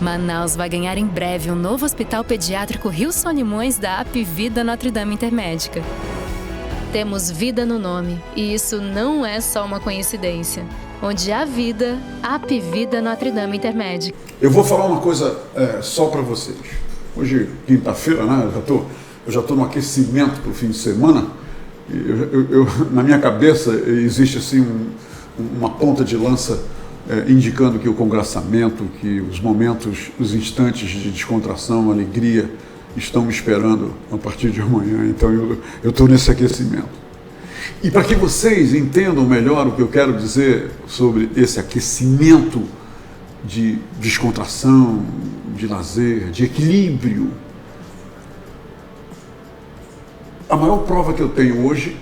Manaus vai ganhar em breve um novo hospital pediátrico Rio Solimões da Apvida Notre Dame Intermédica. Temos vida no nome, e isso não é só uma coincidência. Onde há vida, Apvida Notre Dame Intermédica. Eu vou falar uma coisa só para vocês. Hoje, quinta-feira, né? Eu já estou no aquecimento para o fim de semana. Na minha cabeça existe assim uma ponta de lança indicando que o congraçamento, que os momentos, os instantes de descontração, alegria, estão me esperando a partir de amanhã. Então eu estou nesse aquecimento. E para que vocês entendam melhor o que eu quero dizer sobre esse aquecimento de descontração, de lazer, de equilíbrio, a maior prova que eu tenho hoje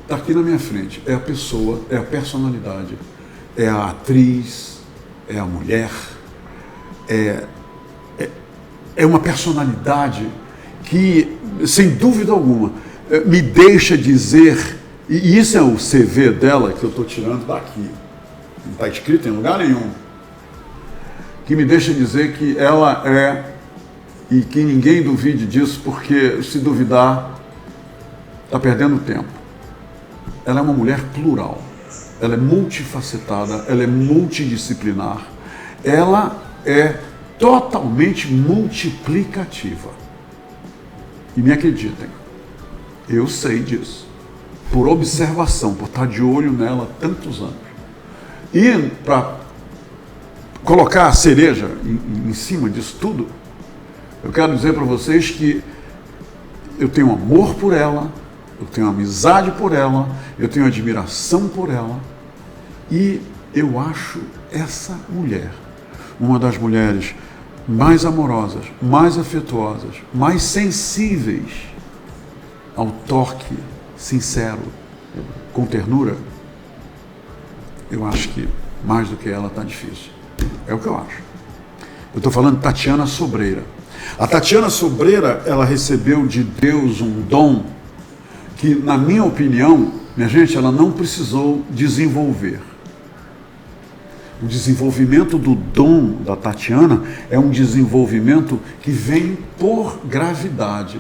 está aqui na minha frente. É a pessoa, é a personalidade, é a atriz, é a mulher, é uma personalidade que, sem dúvida alguma, me deixa dizer, e isso é o CV dela que eu estou tirando daqui, não está escrito em lugar nenhum, que me deixa dizer que ela é, e que ninguém duvide disso, porque se duvidar, está perdendo tempo. Ela é uma mulher plural, ela é multifacetada, ela é multidisciplinar, ela é totalmente multiplicativa. E me acreditem, eu sei disso, por observação, por estar de olho nela há tantos anos. E para colocar a cereja em cima disso tudo, eu quero dizer para vocês que eu tenho amor por ela, eu tenho amizade por ela, eu tenho admiração por ela, e eu acho essa mulher uma das mulheres mais amorosas, mais afetuosas, mais sensíveis ao toque sincero, com ternura. Eu acho que mais do que ela está difícil. É o que eu acho. Eu estou falando de Tatiana Sobreira. A Tatiana Sobreira, ela recebeu de Deus um dom que, na minha opinião, minha gente, ela não precisou desenvolver. O desenvolvimento do dom da Tatiana é um desenvolvimento que vem por gravidade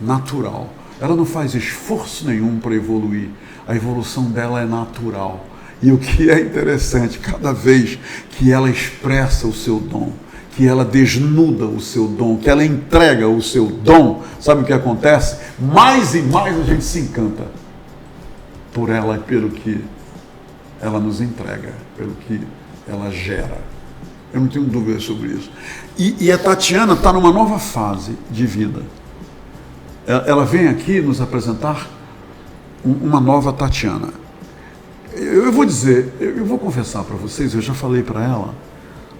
natural. Ela não faz esforço nenhum para evoluir. A evolução dela é natural. E o que é interessante, cada vez que ela expressa o seu dom, que ela desnuda o seu dom, que ela entrega o seu dom, sabe o que acontece? Mais e mais a gente se encanta por ela e pelo que ela nos entrega, pelo que ela gera. Eu não tenho dúvida sobre isso. E a Tatiana está numa nova fase de vida. Ela vem aqui nos apresentar uma nova Tatiana. Eu vou dizer, eu vou confessar para vocês, eu já falei para ela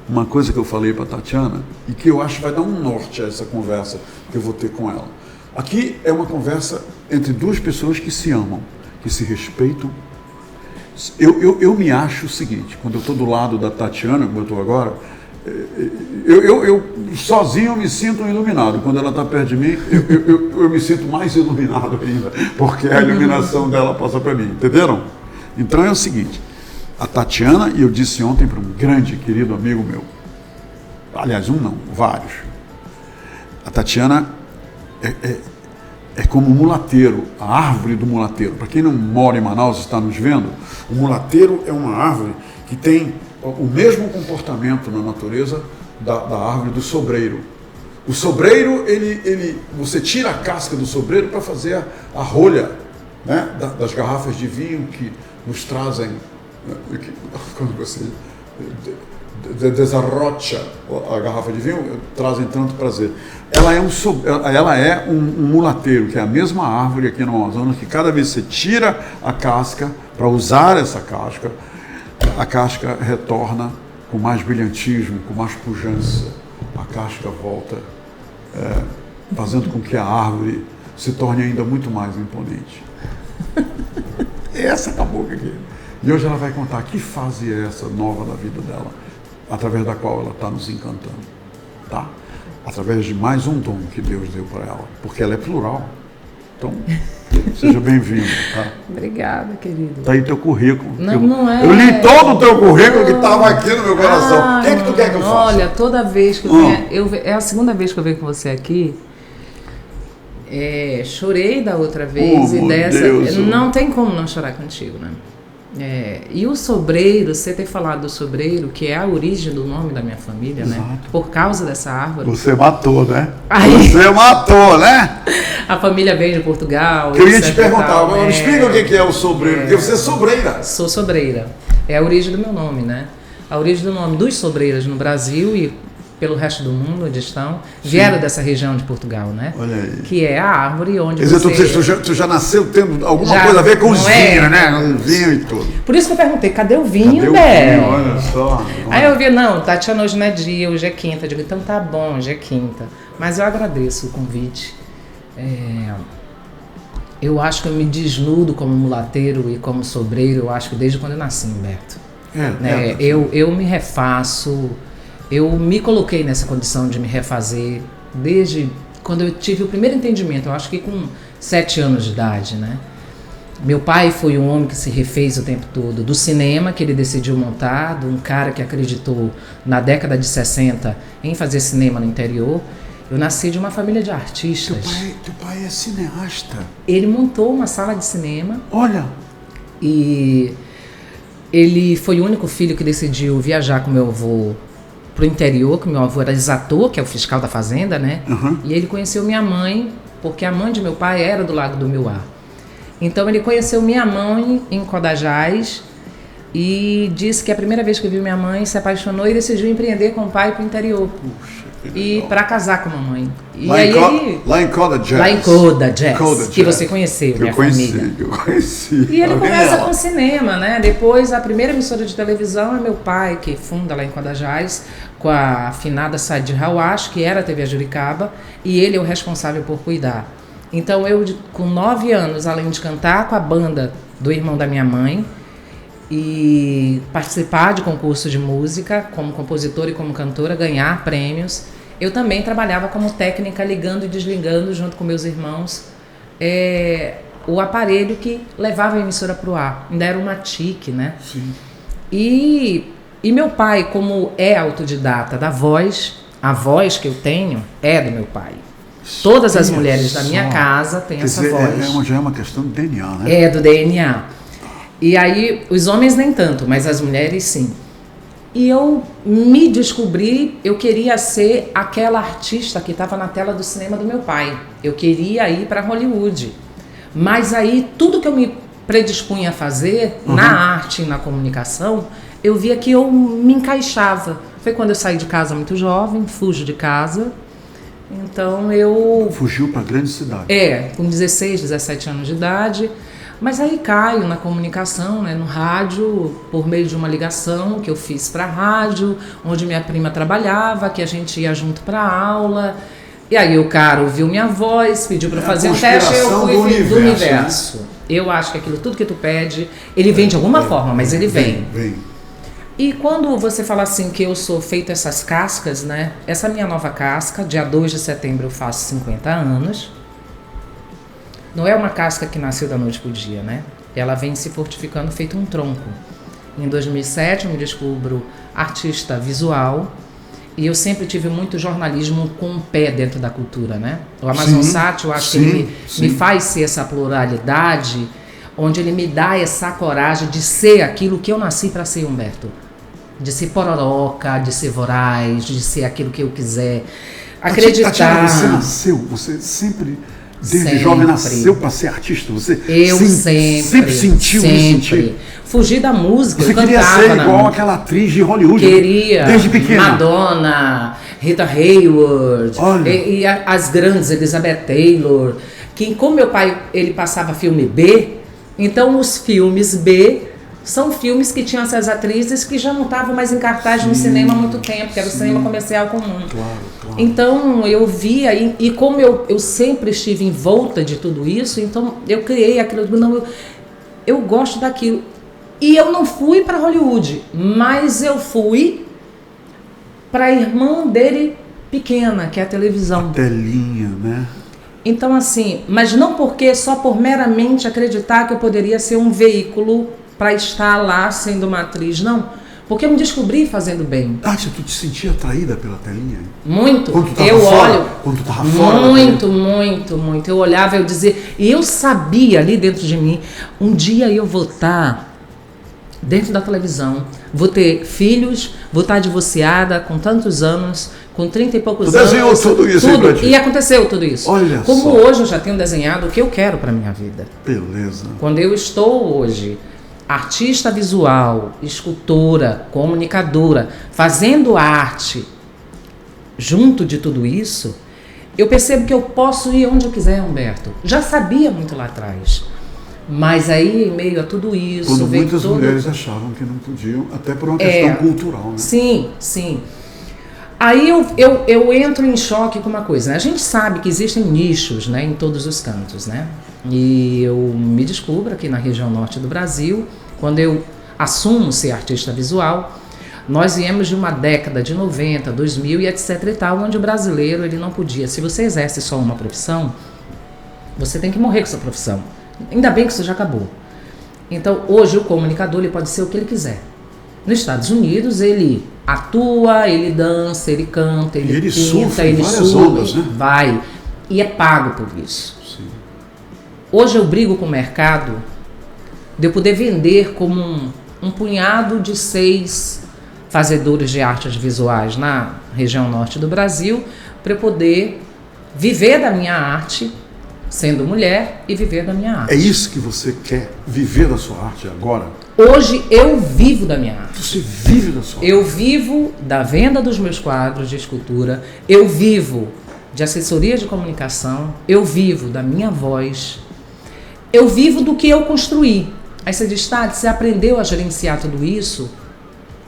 uma coisa que eu falei para a Tatiana e que eu acho que vai dar um norte a essa conversa que eu vou ter com ela. Aqui é uma conversa entre duas pessoas que se amam, que se respeitam. Eu me acho o seguinte, quando eu estou do lado da Tatiana, como eu estou agora, eu sozinho eu me sinto iluminado. Quando ela está perto de mim, eu me sinto mais iluminado ainda, porque a iluminação dela passa para mim, entenderam? Então é o seguinte, a Tatiana, e eu disse ontem para um grande querido amigo meu, aliás, um não, vários, a Tatiana é como um mulateiro, a árvore do mulateiro. Para quem não mora em Manaus e está nos vendo, o mulateiro é uma árvore que tem o mesmo comportamento na natureza da árvore do sobreiro. O sobreiro, você tira a casca do sobreiro para fazer a rolha, né, das garrafas de vinho que nos trazem, quando você desarrocha a garrafa de vinho, trazem tanto prazer. Ela é um mulateiro, que é a mesma árvore aqui no Amazonas, que cada vez que você tira a casca para usar essa casca, a casca retorna com mais brilhantismo, com mais pujança. A casca volta, fazendo com que a árvore se torne ainda muito mais imponente. Essa cabocla aqui. E hoje ela vai contar que fase é essa nova da vida dela, através da qual ela está nos encantando, tá? Através de mais um dom que Deus deu para ela, porque ela é plural. Então, seja bem-vindo. Tá? Obrigada, querido. Tá aí teu currículo. Não é. Eu li todo o teu currículo que estava aqui no meu coração. O que é que tu quer que eu faça? Olha, toda vez que é a segunda vez que eu venho com você aqui. Chorei da outra vez e dessa. Deus. Não tem como não chorar contigo, né? E o sobreiro, você ter falado do sobreiro, que é a origem do nome da minha família, exato, né? Por causa dessa árvore. Você matou, né? Aí, você matou, né? A família vem de Portugal. Eu ia te perguntar, me explica o que é o sobreiro, porque você é sobreira. Sou sobreira. É a origem do meu nome, né? A origem do nome dos sobreiras no Brasil e pelo resto do mundo onde estão, vieram dessa região de Portugal, né? Olha aí. Que é a árvore onde quer dizer, tu já nasceu tendo alguma coisa a ver com os vinhos, né? O vinho e tudo. Por isso que eu perguntei, cadê o vinho, Bel? Olha só. Aí eu vi, não, Tatiana, hoje não é dia, hoje é quinta. Eu digo, então tá bom, hoje é quinta. Mas eu agradeço o convite. Eu acho que eu me desnudo como mulateiro e como sobreiro, eu acho que desde quando eu nasci, Humberto. Eu me refaço. Eu me coloquei nessa condição de me refazer desde quando eu tive o primeiro entendimento, eu acho que com 7 anos de idade, né? Meu pai foi um homem que se refez o tempo todo, do cinema que ele decidiu montar, de um cara que acreditou na década de 60 em fazer cinema no interior. Eu nasci de uma família de artistas. Teu pai é cineasta? Ele montou uma sala de cinema. Olha! E ele foi o único filho que decidiu viajar com meu avô pro interior, que meu avô era exator, que é o fiscal da fazenda, né? Uhum. E ele conheceu minha mãe, porque a mãe de meu pai era do Lago do Miuá. Então ele conheceu minha mãe em Codajás e disse que a primeira vez que viu minha mãe se apaixonou e decidiu empreender com o pai pro interior. Puxa, e para casar com a mamãe. E lá em Codajás. Lá em Codajás, que você conheceu, minha família. Eu conheci. E ele começa com cinema, né? Depois, a primeira emissora de televisão é meu pai, que funda lá em Codajás, com a afinada Said Hawash, que era a TV Juricaba, e ele é o responsável por cuidar. Então, eu, com 9 anos, além de cantar com a banda do irmão da minha mãe, e participar de concurso de música, como compositora e como cantora, ganhar prêmios, eu também trabalhava como técnica, ligando e desligando, junto com meus irmãos, o aparelho que levava a emissora para o ar. Ainda era uma TIC, né? Sim. E meu pai, como é autodidata da voz, a voz que eu tenho é do meu pai. Todas as mulheres da minha casa têm essa voz. Já é uma questão do DNA, né? É, do DNA. E aí, os homens nem tanto, mas as mulheres sim. E eu me descobri, eu queria ser aquela artista que estava na tela do cinema do meu pai. Eu queria ir para Hollywood. Mas aí, tudo que eu me predispunha a fazer, na arte e na comunicação, eu via que eu me encaixava. Foi quando eu saí de casa muito jovem, fujo de casa. Então eu... Fugiu para a grande cidade. Com 16, 17 anos de idade. Mas aí caio na comunicação, né, no rádio, por meio de uma ligação que eu fiz para a rádio, onde minha prima trabalhava, que a gente ia junto para aula. E aí o cara ouviu minha voz, pediu para fazer um teste, eu fui do universo. Né? Eu acho que aquilo tudo que tu pede, ele vem de alguma forma, mas ele vem. E quando você fala assim que eu sou feito essas cascas, né? Essa minha nova casca, dia 2 de setembro eu faço 50 anos. Não é uma casca que nasceu da noite pro dia, né? Ela vem se fortificando feito um tronco. Em 2007 eu me descubro artista visual e eu sempre tive muito jornalismo com um pé dentro da cultura, né? O Amazonsat, eu acho que ele me faz ser essa pluralidade, onde ele me dá essa coragem de ser aquilo que eu nasci para ser, Humberto. De ser pororoca, de ser voraz, de ser aquilo que eu quiser. Acreditar... Tatiana, você nasceu, você sempre... Desde jovem nasceu para ser artista? Você sempre sentiu isso? Fugi da música, você eu cantava. Você queria ser igual aquela atriz de Hollywood? Queria. Desde pequena. Madonna, Rita Hayworth, e as grandes, Elizabeth Taylor. Que como meu pai ele passava filme B, então os filmes B são filmes que tinham essas atrizes que já não estavam mais em cartaz no cinema há muito tempo, que era o cinema comercial comum. Claro. Então eu via, e como eu sempre estive em volta de tudo isso, então eu criei aquilo, eu gosto daquilo. E eu não fui para Hollywood, mas eu fui para a irmã dele pequena, que é a televisão. A telinha, né? Então, assim, mas não porque só por meramente acreditar que eu poderia ser um veículo para estar lá sendo uma atriz, não. Porque eu me descobri fazendo bem. Tati, tu te sentia atraída pela telinha? Muito. Quando tu tava eu fora? olho. Quando tu tava fora? Muito. Eu olhava, eu dizia, e eu sabia ali dentro de mim, um dia eu vou estar dentro da televisão, vou ter filhos, vou estar divorciada com tantos anos, com 30 e poucos anos. Tu desenhou tudo isso, tudo, hein, e aconteceu tudo isso. Olha Como só. hoje eu já tenho desenhado o que eu quero para minha vida. Beleza. Quando eu estou hoje artista visual, escultora, comunicadora, fazendo arte junto de tudo isso, eu percebo que eu posso ir onde eu quiser, Humberto. Já sabia muito lá atrás. Mas aí, em meio a tudo isso... Quando muitas mulheres achavam que não podiam, até por uma questão cultural, né? Sim. Aí eu entro em choque com uma coisa, né? A gente sabe que existem nichos, né, em todos os cantos, né? E eu me descubro aqui na região norte do Brasil, quando eu assumo ser artista visual, nós viemos de uma década de 90, 2000 e etc e tal, onde o brasileiro ele não podia. Se você exerce só uma profissão, você tem que morrer com essa profissão. Ainda bem que isso já acabou. Então, hoje o comunicador ele pode ser o que ele quiser. Nos Estados Unidos, ele atua, ele dança, ele canta, ele pinta, sofre ele várias surfa, ondas, né? vai. E é pago por isso. Sim. Hoje eu brigo com o mercado de eu poder vender como um punhado de 6 fazedores de artes visuais na região norte do Brasil, para eu poder viver da minha arte, sendo mulher, e viver da minha arte. É isso que você quer, viver da sua arte agora? Hoje eu vivo da minha arte. Você vive da sua arte? Eu vivo da venda dos meus quadros de escultura, eu vivo de assessoria de comunicação, eu vivo da minha voz, eu vivo do que eu construí. Aí você diz, Tati, você aprendeu a gerenciar tudo isso?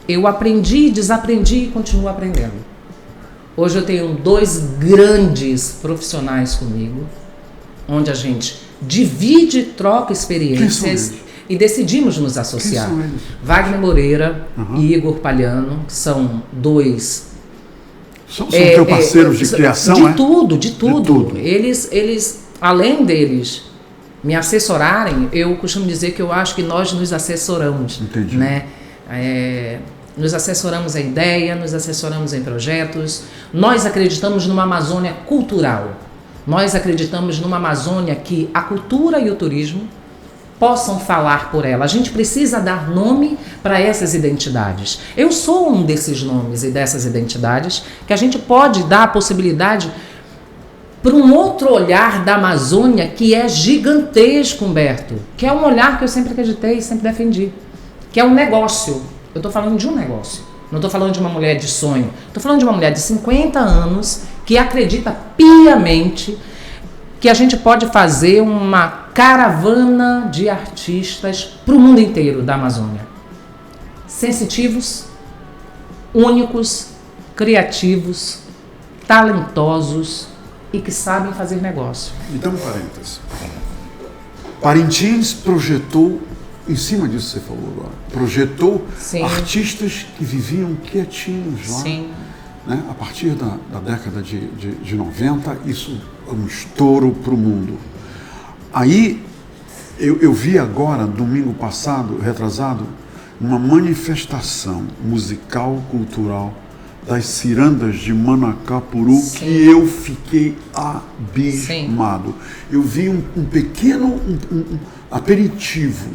Eu aprendi, desaprendi e continuo aprendendo. Hoje eu tenho 2 grandes profissionais comigo, onde a gente divide, troca experiências e decidimos nos associar. Wagner Moreira e Igor Palhano, que são 2... São teus parceiros de criação, de tudo. De tudo. Eles, além deles me assessorarem, eu costumo dizer que eu acho que nós nos assessoramos. Entendi. Né? Nos assessoramos em ideia, nos assessoramos em projetos. Nós acreditamos numa Amazônia cultural. Nós acreditamos numa Amazônia que a cultura e o turismo possam falar por ela. A gente precisa dar nome para essas identidades. Eu sou um desses nomes e dessas identidades que a gente pode dar a possibilidade para um outro olhar da Amazônia que é gigantesco, Humberto, que é um olhar que eu sempre acreditei e sempre defendi, que é um negócio. Eu estou falando de um negócio. Não estou falando de uma mulher de sonho. Estou falando de uma mulher de 50 anos que acredita piamente que a gente pode fazer uma caravana de artistas para o mundo inteiro da Amazônia. Sensitivos, únicos, criativos, talentosos e que sabem fazer negócio. Então, parênteses. Parintins projetou, em cima disso que você falou agora, projetou Sim. artistas que viviam quietinhos lá. Sim. Né? A partir da década de 90, isso é um estouro para o mundo. Aí, eu vi agora, domingo passado, retrasado, uma manifestação musical, cultural, das cirandas de Manacapuru, Sim. que eu fiquei abismado. Sim. Eu vi um pequeno aperitivo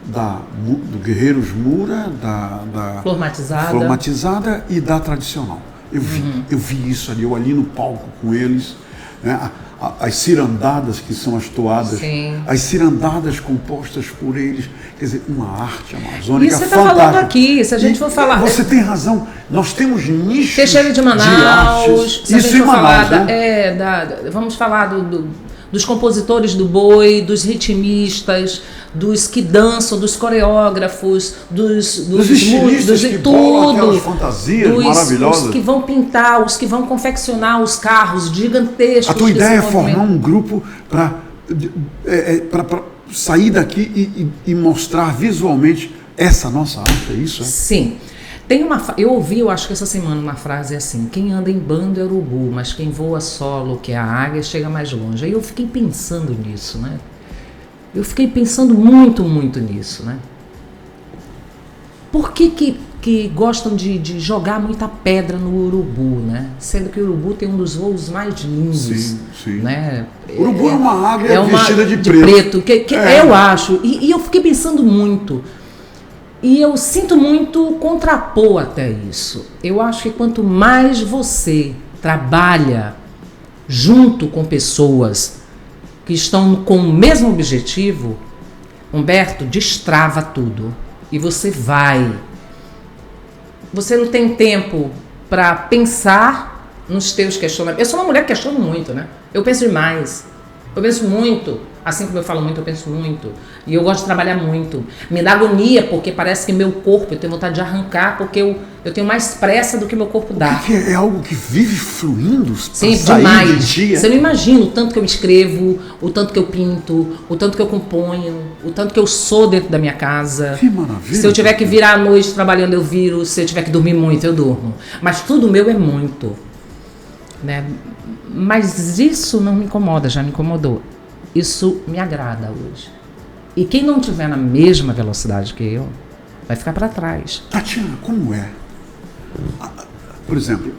do Guerreiros Mura, da Formatizada e da Tradicional. Eu vi isso ali, eu ali no palco com eles, né? As cirandadas que são as toadas, Sim. as cirandadas compostas por eles, quer dizer, uma arte amazônica isso você está fantástica. falando aqui, se a gente for falar... Você tem razão, nós temos nichos Teixeira de Manaus, de artes. se a gente Isso em for Manaus, falar né? vamos falar dos compositores do boi, dos ritmistas, dos que dançam, dos coreógrafos, dos estilistas que bolam aquelas fantasias maravilhosas. Os que vão pintar, os que vão confeccionar os carros gigantescos. A tua ideia é formar um grupo para sair daqui e mostrar visualmente essa nossa arte, é isso? É? Sim. Eu ouvi, eu acho que essa semana, uma frase assim: quem anda em bando é urubu, mas quem voa solo, que é a águia, chega mais longe. Aí eu fiquei pensando nisso, né? Eu fiquei pensando muito, muito nisso, né? Por que gostam de jogar muita pedra no urubu, né? Sendo que o urubu tem um dos voos mais lindos. Sim, sim. Né? Urubu é uma águia vestida de preto. Eu acho. E eu fiquei pensando muito. E eu sinto muito contrapor até isso. Eu acho que quanto mais você trabalha junto com pessoas que estão com o mesmo objetivo, Humberto, destrava tudo. E você vai. Você não tem tempo para pensar nos teus questionamentos. Eu sou uma mulher que questiona muito, né? Eu penso demais. Eu penso muito. Assim como eu falo muito, eu penso muito. E eu gosto de trabalhar muito. Me dá agonia, porque parece que meu corpo, eu tenho vontade de arrancar, porque eu tenho mais pressa do que meu corpo dá. Porque é algo que vive fluindo? Sim, demais. Você não imagina o tanto que eu escrevo, o tanto que eu pinto, o tanto que eu componho, o tanto que eu sou dentro da minha casa. Que maravilha. Se eu tiver que virar à noite trabalhando, eu viro. Se eu tiver que dormir muito, eu durmo. Mas tudo meu é muito. Né? Mas isso não me incomoda, já me incomodou. Isso me agrada hoje. E quem não tiver na mesma velocidade que eu, vai ficar para trás. Tatiana, como é? Por exemplo,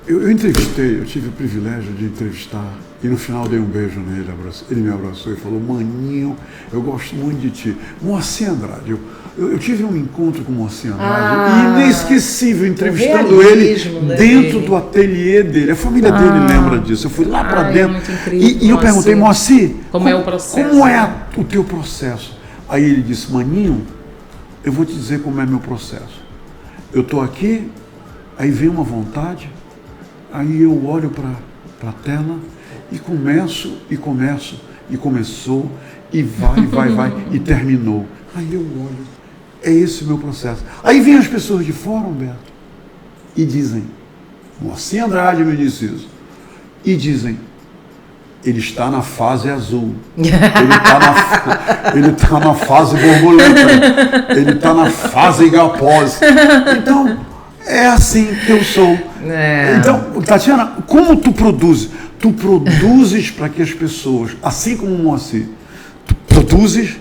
eu entrevistei, eu tive o privilégio de entrevistar, e no final dei um beijo nele, ele me abraçou e falou: Maninho, eu gosto muito de ti. Moacir Andrade, eu tive um encontro com o Moacir Andrade, inesquecível, entrevistando ele dentro do ateliê dele. A família dele lembra disso. Eu fui lá para dentro. É muito incrível, e eu perguntei: Moacir, como é o processo? Como é o teu processo? Aí ele disse: Maninho, eu vou te dizer como é meu processo. Eu estou aqui, aí vem uma vontade, aí eu olho para a tela e começou, e vai, e terminou. Aí eu olho, é esse o meu processo. Aí vem as pessoas de fora, Humberto, e dizem, Moacir Andrade me disse isso, e dizem: ele está na fase azul, ele está na fase borboleta, ele está na fase galpose. Então, é assim que eu sou. Então, Tatiana, como tu produzes? Tu produzes para que as pessoas, assim como o Moacir, tu produzes,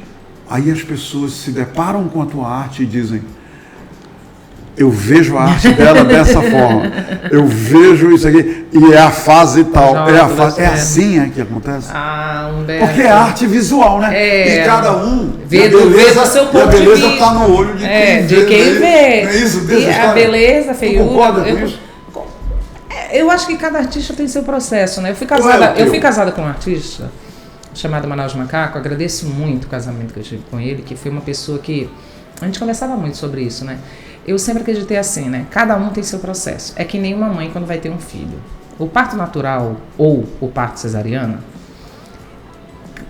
aí as pessoas se deparam com a tua arte e dizem: eu vejo a arte dela dessa forma, eu vejo isso aqui, e é a fase tal, é assim que acontece? Humberto. Porque é arte visual, né? E cada um, vê do seu ponto de vista. A beleza está no olho de quem vê. É isso, e a beleza, feiura. Tu concorda com isso? Eu acho que cada artista tem seu processo, né? Eu fui casada com um artista chamado Manaus Macaco. Agradeço muito o casamento que eu tive com ele, que foi uma pessoa que a gente conversava muito sobre isso, né? Eu sempre acreditei assim, né? Cada um tem seu processo. É que nem uma mãe quando vai ter um filho. O parto natural ou o parto cesariano,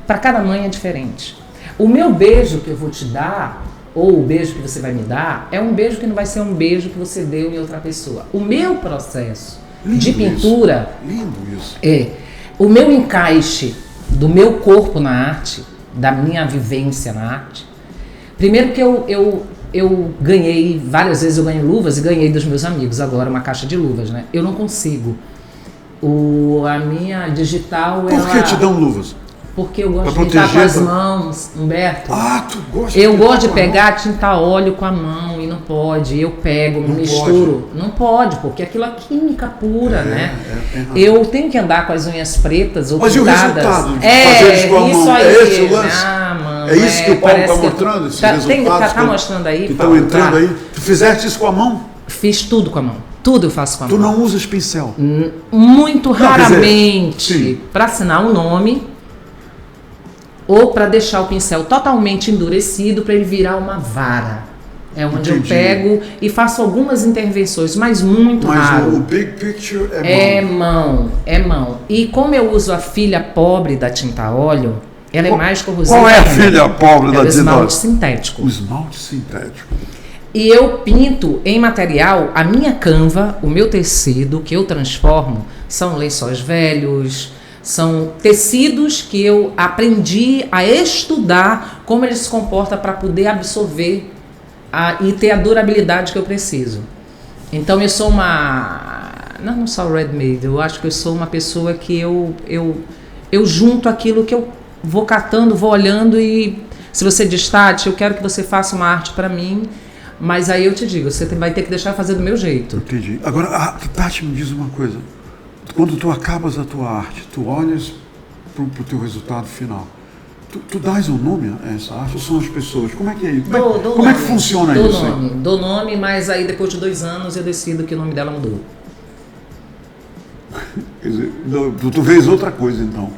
para cada mãe é diferente. O meu beijo que eu vou te dar, ou o beijo que você vai me dar, é um beijo que não vai ser um beijo que você deu em outra pessoa. O meu processo de pintura o meu encaixe do meu corpo na arte, da minha vivência na arte. Primeiro que eu ganhei, várias vezes eu ganhei luvas e ganhei dos meus amigos agora uma caixa de luvas, né? Eu não consigo. A minha digital, Por que te dão luvas? Porque eu gosto de pintar com as mãos, Humberto. Tu gosta Eu gosto de pegar, tintar óleo com a mão e não pode. Eu pego, misturo. Não pode, porque aquilo é química pura, né? Eu tenho que andar com as unhas pretas ou pintadas. Mas e o resultado de fazer isso com a mão? Aí, é esse o lance? Mano, é isso que o Paulo está mostrando? Esses resultados tá mostrando aí, que estão entrando aí? Tu fizeste isso com a mão? Fiz tudo com a mão. Tudo eu faço com a mão. Tu não usas pincel? Muito raramente. Para assinar um nome ou para deixar o pincel totalmente endurecido para ele virar uma vara. É onde eu pego e faço algumas intervenções, mas muito raro. Mas o big picture é mão. É mão. E como eu uso a filha pobre da tinta a óleo, ela é mais corrosiva. Qual é a filha pobre da tinta a óleo? O esmalte sintético. O esmalte sintético. E eu pinto em material, a minha canva, o meu tecido que eu transformo, são lençóis velhos, são tecidos que eu aprendi a estudar como ele se comporta para poder absorver e ter a durabilidade que eu preciso. Então eu sou não só ready-made, eu acho que eu sou uma pessoa que eu junto aquilo que eu vou catando, vou olhando, e se você diz, Tati, eu quero que você faça uma arte para mim, mas aí eu te digo, você vai ter que deixar fazer do meu jeito. Entendi. Agora, Tati, me diz uma coisa. Quando tu acabas a tua arte, tu olhas pro teu resultado final, tu dás um nome a essa arte ou são as pessoas? Como é que é isso? Como é que funciona isso? Dou nome, mas aí depois de 2 anos eu decido que o nome dela mudou. Quer dizer, tu vês outra coisa, então.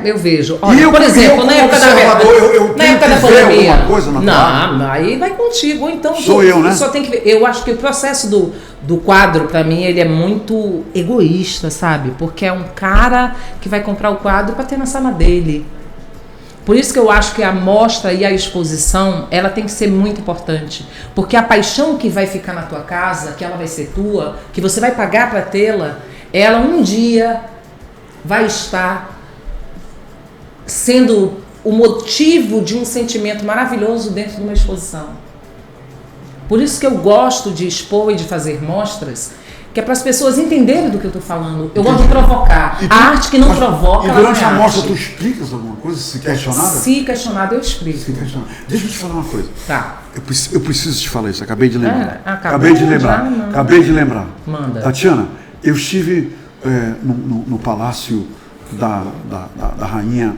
Eu vejo. Olha, por exemplo, na época da pandemia. Coisa não, aí vai contigo. Ou então sou eu, né? Só tem que ver. Eu acho que o processo do quadro, para mim, ele é muito egoísta, sabe? Porque é um cara que vai comprar o quadro para ter na sala dele. Por isso que eu acho que a mostra e a exposição, ela tem que ser muito importante. Porque a paixão que vai ficar na tua casa, que ela vai ser tua, que você vai pagar para tê-la, ela um dia vai estar sendo o motivo de um sentimento maravilhoso dentro de uma exposição. Por isso que eu gosto de expor e de fazer mostras, que é para as pessoas entenderem do que eu estou falando. Eu gosto de provocar. A arte que não provoca, ela não é arte. E durante a mostra tu explicas alguma coisa, se questionada? Se questionada, eu explico. Deixa eu te falar uma coisa. Tá. Eu preciso te falar isso, acabei de lembrar. Acabei de lembrar. Manda. Tatiana, eu estive no palácio da rainha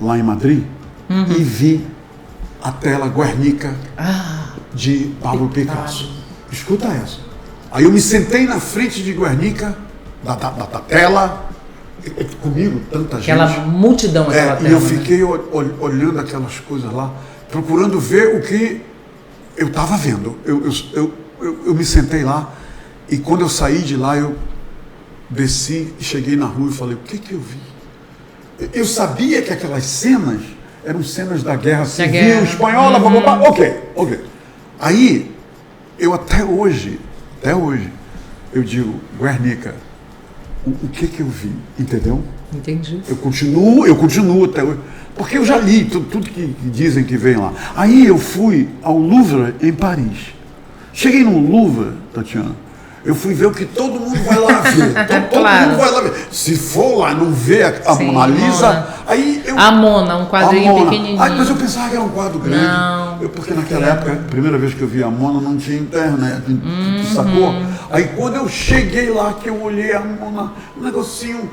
lá em Madrid, e vi a tela Guernica de Pablo Picasso. Escuta essa. Aí eu me sentei na frente de Guernica, da tela, comigo, tanta gente. Aquela multidão, aquela tela. E eu fiquei olhando aquelas coisas lá, procurando ver o que eu estava vendo. Eu me sentei lá, e quando eu saí de lá, eu desci e cheguei na rua e falei, o que eu vi? Eu sabia que aquelas cenas eram cenas da Guerra Civil Espanhola, ok. Aí, eu até hoje, eu digo, Guernica, o que eu vi, entendeu? Entendi. Eu continuo até hoje, porque eu já li tudo que dizem que vem lá. Aí eu fui ao Louvre em Paris. Cheguei no Louvre, Tatiana, eu fui ver o que todo mundo vai lá ver. Todo mundo vai lá ver. Se for lá não ver a Mona Lisa, aí eu... A Mona, um quadrinho pequenininho. Mas eu pensava que era um quadro grande. Não. Porque naquela época, a primeira vez que eu vi a Mona, não tinha internet, sacou? Aí quando eu cheguei lá, que eu olhei a Mona, um negocinho,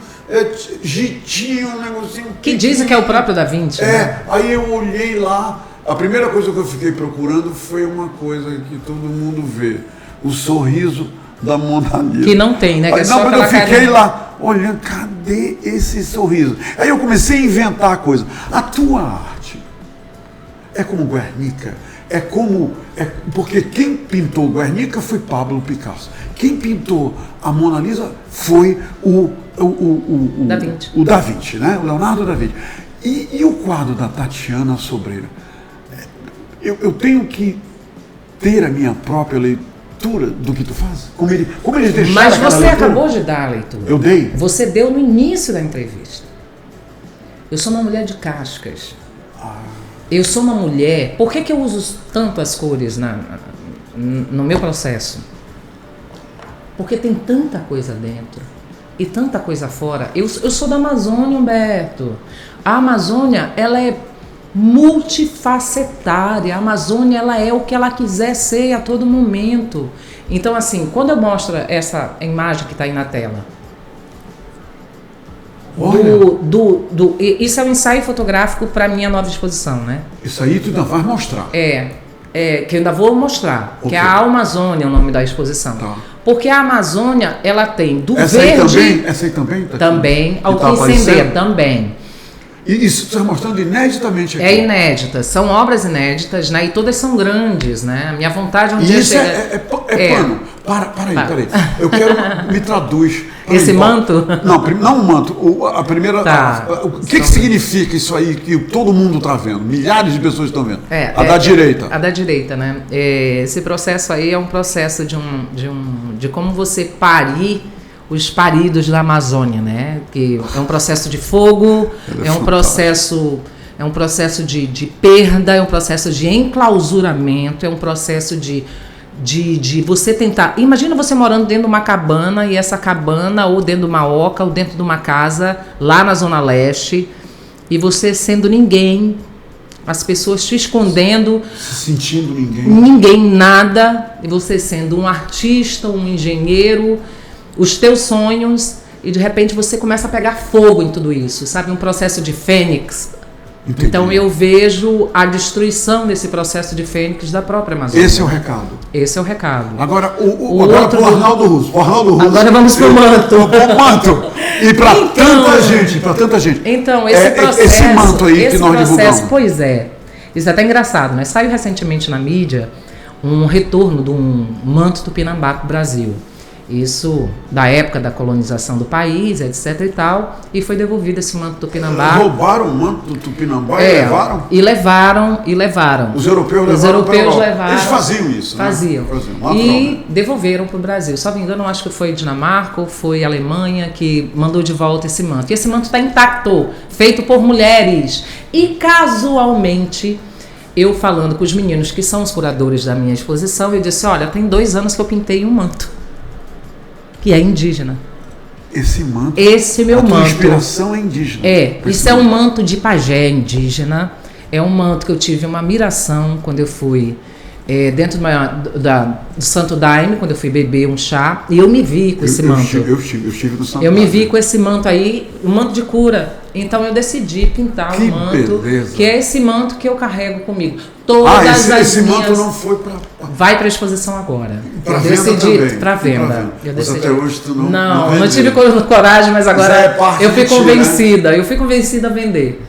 gitinho, um negocinho... Que dizem que é o próprio Da Vinci. Né? Aí eu olhei lá, a primeira coisa que eu fiquei procurando foi uma coisa que todo mundo vê, o sorriso da Mona Lisa. Que não tem, né? Que mas eu fiquei lá olhando, cadê esse sorriso? Aí eu comecei a inventar coisa. A tua arte é como Guernica, porque quem pintou Guernica foi Pablo Picasso. Quem pintou a Mona Lisa foi o Da Vinci, né? O Leonardo da Vinci. E o quadro da Tatiana Sobreira? Eu tenho que ter a minha própria leitura do que tu faz? Como eles deixaram. Mas você acabou de dar a leitura. Eu dei? Você deu no início da entrevista. Eu sou uma mulher de cascas. Eu sou uma mulher... Por que eu uso tanto as cores no meu processo? Porque tem tanta coisa dentro e tanta coisa fora. Eu sou da Amazônia, Humberto. A Amazônia, ela é multifacetária. A Amazônia, ela é o que ela quiser ser a todo momento. Então, assim, quando eu mostro essa imagem que está aí na tela, isso é um ensaio fotográfico para minha nova exposição, né? Isso aí tu ainda vai mostrar. Que eu ainda vou mostrar, que é a Amazônia, o nome da exposição. Tá. Porque a Amazônia, ela tem do verde... Essa aí também? Também, ao que incender, também. E isso você está mostrando ineditamente aqui? É inédita, são obras inéditas, né? E todas são grandes, né? A minha vontade é um dia chegar... É pano. Para aí. Eu quero... Me traduz. Esse manto? Não o manto. A primeira... Tá. O que significa isso aí que todo mundo está vendo? Milhares de pessoas estão vendo. Da direita. A da direita, né? Esse processo aí é um processo de como você parir os paridos da Amazônia, né? Que é um processo de fogo, é um processo é um processo de perda, é um processo de enclausuramento, é um processo de você tentar... Imagina você morando dentro de uma cabana, e essa cabana, ou dentro de uma oca, ou dentro de uma casa, lá na Zona Leste, e você sendo ninguém, as pessoas te escondendo... Se sentindo ninguém. Ninguém, nada, e você sendo um artista, um engenheiro, os teus sonhos, e de repente você começa a pegar fogo em tudo isso, sabe? Um processo de fênix. Entendi. Então eu vejo a destruição desse processo de fênix da própria Amazônia. Esse é o recado. Esse é o recado. Agora, agora pro Arnaldo Russo. Agora vamos pro manto. O manto. E para tanta gente, Então, esse processo... Esse manto aí que nós divulgamos. Pois é. Isso é até engraçado, né? Saiu recentemente na mídia um retorno de um manto tupinambá para o Brasil. Isso da época da colonização do país, etc e tal, e foi devolvido esse manto tupinambá. Roubaram o manto do Tupinambá e levaram? E levaram. Os europeus levaram. Eles faziam isso, Faziam. Né? E devolveram para o Brasil. Só me engano, acho que foi Dinamarca ou foi Alemanha que mandou de volta esse manto. E esse manto está intacto, feito por mulheres. E casualmente, eu falando com os meninos que são os curadores da minha exposição, eu disse, olha, tem 2 anos que eu pintei um manto. Que é indígena. Esse manto. Esse meu manto. A inspiração é indígena. Isso é um manto de pajé indígena. É um manto que eu tive uma admiração quando eu fui dentro do Santo Daime, quando eu fui beber um chá, e eu me vi com esse manto. Eu estive no Santo Daime. Eu me vi com esse manto aí, um manto de cura. Então eu decidi pintar um manto, que é esse manto que eu carrego comigo. Esse manto não foi para... Vai para a exposição agora. Para venda também. Para venda. Mas até hoje tu não tive coragem, mas agora eu fui convencida. Eu fui convencida a vender.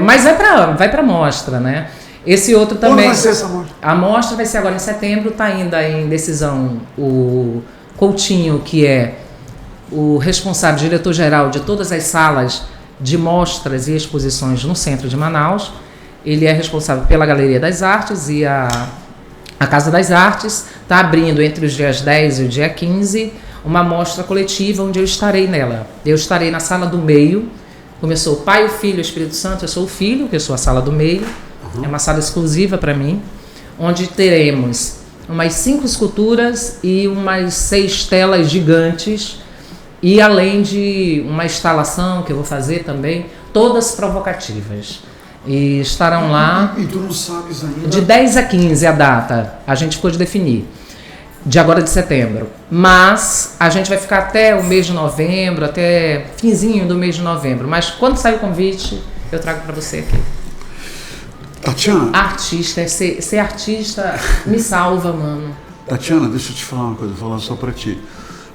Mas vai para mostra, né? Esse outro também. Quando vai ser essa mostra? A mostra vai ser agora em setembro, está ainda em decisão o Coutinho, que é o responsável, diretor-geral de todas as salas de mostras e exposições no centro de Manaus. Ele é responsável pela Galeria das Artes e a Casa das Artes. Está abrindo entre os dias 10 e o dia 15 uma mostra coletiva onde eu estarei nela. Eu estarei na sala do meio. Começou o Pai, o Filho e o Espírito Santo. Eu sou o Filho, que eu sou a sala do meio. É uma sala exclusiva para mim, onde teremos umas 5 esculturas e umas 6 telas gigantes, e além de uma instalação que eu vou fazer também, todas provocativas. E estarão lá... E tu não sabes ainda? De 10 a 15 a data, a gente ficou de definir, de agora de setembro. Mas a gente vai ficar até o mês de novembro, até finzinho do mês de novembro. Mas quando sair o convite, eu trago para você aqui. Tatiana... Artista, ser artista me salva, mano. Tatiana, deixa eu te falar uma coisa, vou falar só pra ti.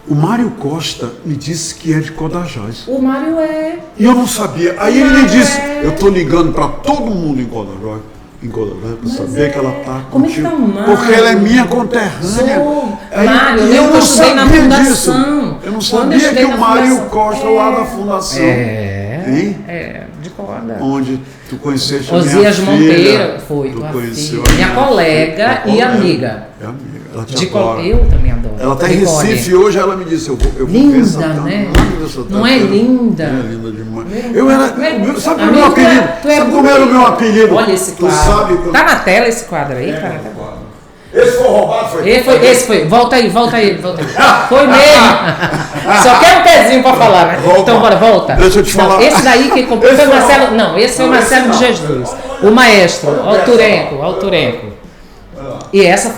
O Mário Costa me disse que é de Codajás. O Mário é. E eu não sabia. Aí ele me disse, eu tô ligando pra todo mundo em Codajás, pra saber que ela tá Como é que tá o Mário? Porque ela é minha conterrânea. Mário, eu não sabia na disso. Eu não sabia que o Mário Costa lá da fundação. De corda. Onde tu conheceste Osias minha Monteiro, filha. foi Tu tua conheceu filha. Minha colega e amiga. É amiga. Ela te adora. Eu também adoro. Ela está em Recife hoje, ela me disse, eu vou linda, né? Não é linda? É linda demais. Sabe como é o meu apelido? Sabe como era o meu apelido? Olha esse quadro. Tu sabe? Tá na tela esse quadro aí, cara? Esse foi roubado, Esse foi. Volta aí. Foi mesmo. Só quer um pezinho pra falar, né? Então bora, volta. Deixa eu te falar. Não, esse daí que comprou foi o Marcelo. Não, esse foi o Marcelo de Jesus. O maestro, Alturenco. E essa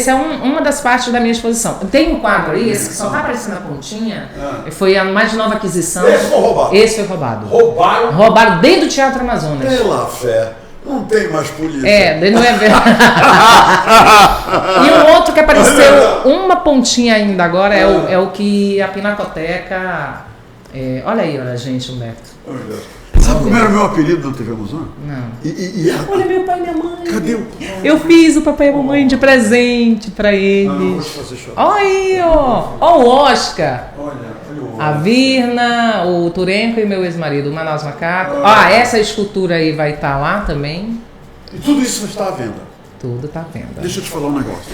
é uma das partes da minha exposição. Tem um quadro aí, esse que só tá aparecendo na pontinha. Foi a mais nova aquisição. Esse foi roubado. Roubaram dentro do Teatro Amazonas. Pela fé. Não tem mais polícia. Não é verdade. E um outro que apareceu, uma pontinha ainda agora, é o que a Pinacoteca... olha aí, gente, Humberto. Sabe como era o meu apelido na TV Amazonas? Não. Olha meu pai e minha mãe. Cadê o... Eu fiz o papai e a mamãe de presente pra eles. Não, vou te fazer chorar. Olha aí, ó o Oscar. Olha o A Virna, o Turenco e meu ex-marido, o Manaus Macaco. Essa escultura aí vai estar lá também. E tudo isso está à venda? Tudo está à venda. Deixa eu te falar um negócio.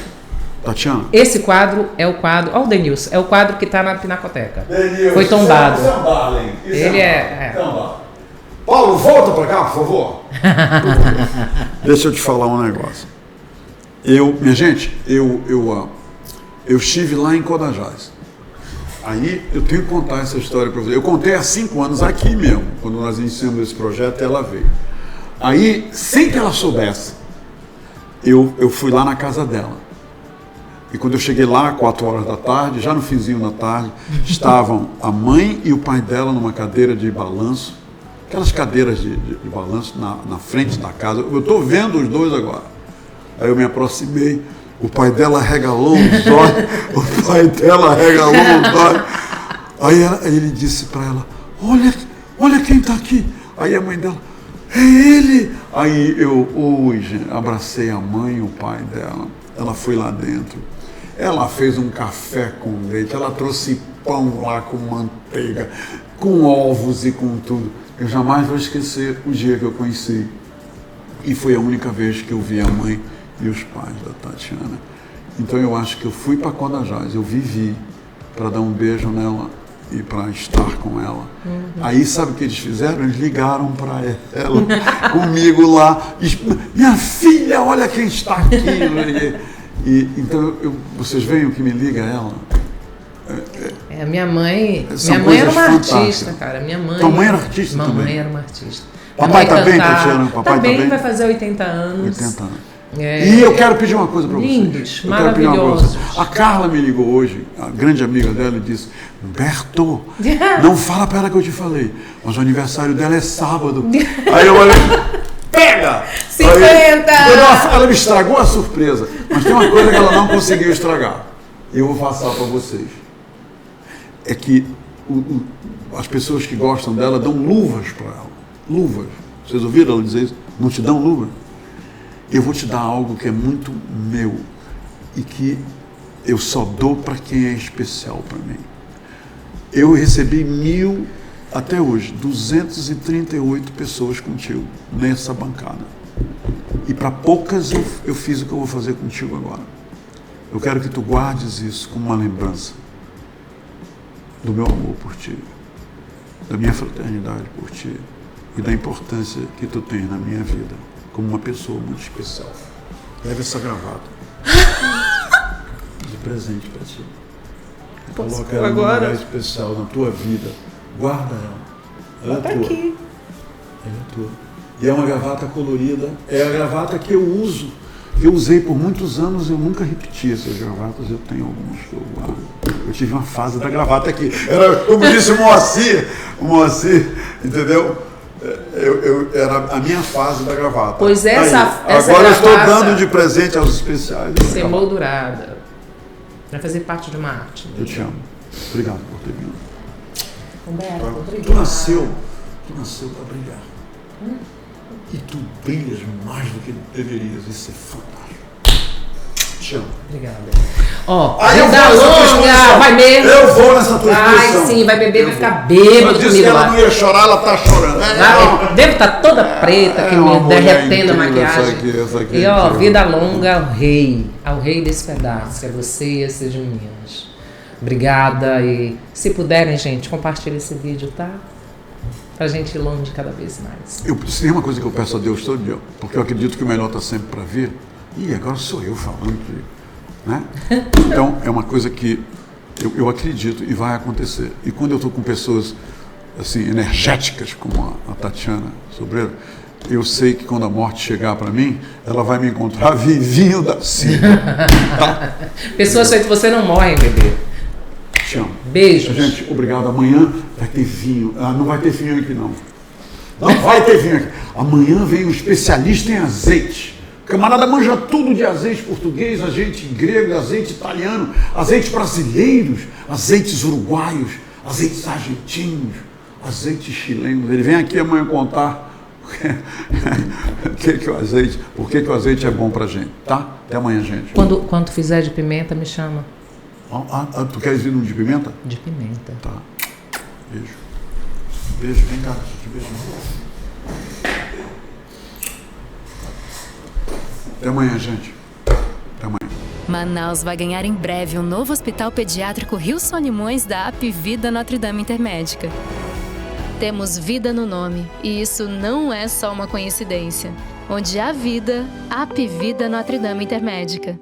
Tatiana? Esse quadro é o quadro... Olha o Denilson, é o quadro que está na Pinacoteca. Denilson, foi tombado. Isso é um bar, hein? Ele é... Paulo, volta para cá, por favor. Deixa eu te falar um negócio. Minha gente, eu estive lá em Codajás. Aí eu tenho que contar essa história para você. Eu contei há 5 anos aqui mesmo, quando nós iniciamos esse projeto, ela veio. Aí, sem que ela soubesse, eu fui lá na casa dela. E quando eu cheguei lá, 4 horas da tarde, já no finzinho da tarde, estavam a mãe e o pai dela numa cadeira de balanço, aquelas cadeiras de balanço na frente da casa. Eu estou vendo os dois agora. Aí eu me aproximei, o pai dela regalou os olhos, Aí ele disse para ela, olha quem está aqui. Aí a mãe dela, é ele. Aí gente, abracei a mãe e o pai dela. Ela foi lá dentro. Ela fez um café com leite, ela trouxe pão lá com manteiga, com ovos e com tudo. Eu jamais vou esquecer o dia que eu conheci. E foi a única vez que eu vi a mãe e os pais da Tatiana. Então eu acho que eu fui para Codajás, eu vivi para dar um beijo nela e para estar com ela. Aí sabe o que eles fizeram? Eles ligaram para ela comigo lá. Minha filha, olha quem está aqui. Então vocês veem o que me liga a ela? Minha mãe era uma artista, cara. Tua mãe era artista também? Mamãe era uma artista. Papai está bem, Tatiana? Papai tá bem, tá bem? Vai fazer 80 anos. 80 anos. E eu quero pedir uma coisa para vocês. Lindos, maravilhosos. A Carla me ligou hoje, a grande amiga dela, e disse, Humberto, não fala para ela que eu te falei, mas o aniversário dela é sábado. Aí eu falei, pega! 50! Ela me estragou a surpresa, mas tem uma coisa que ela não conseguiu estragar. Eu vou passar para vocês. É que as pessoas que gostam dela dão luvas para ela. Luvas. Vocês ouviram ela dizer isso? Não te dão luvas? Eu vou te dar algo que é muito meu e que eu só dou para quem é especial para mim. Eu recebi até hoje, 238 pessoas contigo nessa bancada. E para poucas eu fiz o que eu vou fazer contigo agora. Eu quero que tu guardes isso como uma lembrança do meu amor por ti, da minha fraternidade por ti e da importância que tu tens na minha vida. Como uma pessoa muito especial. Leve essa gravata de presente para ti. Coloca ela num lugar especial na tua vida. Guarda ela. Ela é tua. Aqui. Ela é tua. E é uma gravata colorida. É a gravata que eu uso. Que eu usei por muitos anos. Eu nunca repeti essas gravatas. Eu tenho algumas que eu guardo. Eu tive uma fase da gravata aqui. Era, como disse o Moacir, entendeu? Era a minha fase da gravata. Pois essa agora gravata, eu estou dando de presente aos especiais. Ser moldurada. Vai fazer parte de uma arte. Eu te amo. Obrigado por ter vindo. Humberto, obrigado. Tu nasceu para brilhar. E tu brilhas mais do que deverias. Isso é fantástico. Te amo. Obrigada. Ó, vida longa, vai mesmo. Eu vou nessa tua exposição. Vai sim, vai beber, vai ficar bêbado ela disse comigo que ela lá. não ia chorar, ela tá chorando. Devo estar toda preta, que me derretendo a incrível, maquiagem. essa aqui E é ó, incrível. vida longa ao rei desse pedaço, é você e esses meninos. Obrigada e se puderem, gente, compartilhem esse vídeo, tá? Pra gente ir longe cada vez mais. Tem uma coisa que eu peço a Deus todo dia, porque eu acredito que o melhor está sempre para vir. E agora sou eu falando, né? Então é uma coisa que eu acredito e vai acontecer. E quando eu estou com pessoas assim energéticas como a Tatiana Sobreiro, eu sei que quando a morte chegar para mim, ela vai me encontrar vivinho da Silva. Tá? Pessoas feitas, você não morre, bebê. Te amo. Beijos. Gente, obrigado. Amanhã vai ter vinho. Não vai ter vinho aqui, não. Não vai ter vinho aqui. Amanhã vem um especialista em azeite. O camarada manja tudo de azeite português, azeite grego, azeite italiano, azeites brasileiros, azeites uruguaios, azeites argentinos, azeites chilenos. Ele vem aqui amanhã contar por que o azeite é bom pra gente, tá? Até amanhã, gente. Quando fizer de pimenta, me chama. Tu queres vir no de pimenta? De pimenta. Tá. Beijo. Beijo, vem cá. Beijo. Até amanhã, gente. Até amanhã. Manaus vai ganhar em breve um novo hospital pediátrico Rio Solimões da Apivida Notre Dame Intermédica. Temos vida no nome, e isso não é só uma coincidência. Onde há vida, há Apivida Notre Dame Intermédica.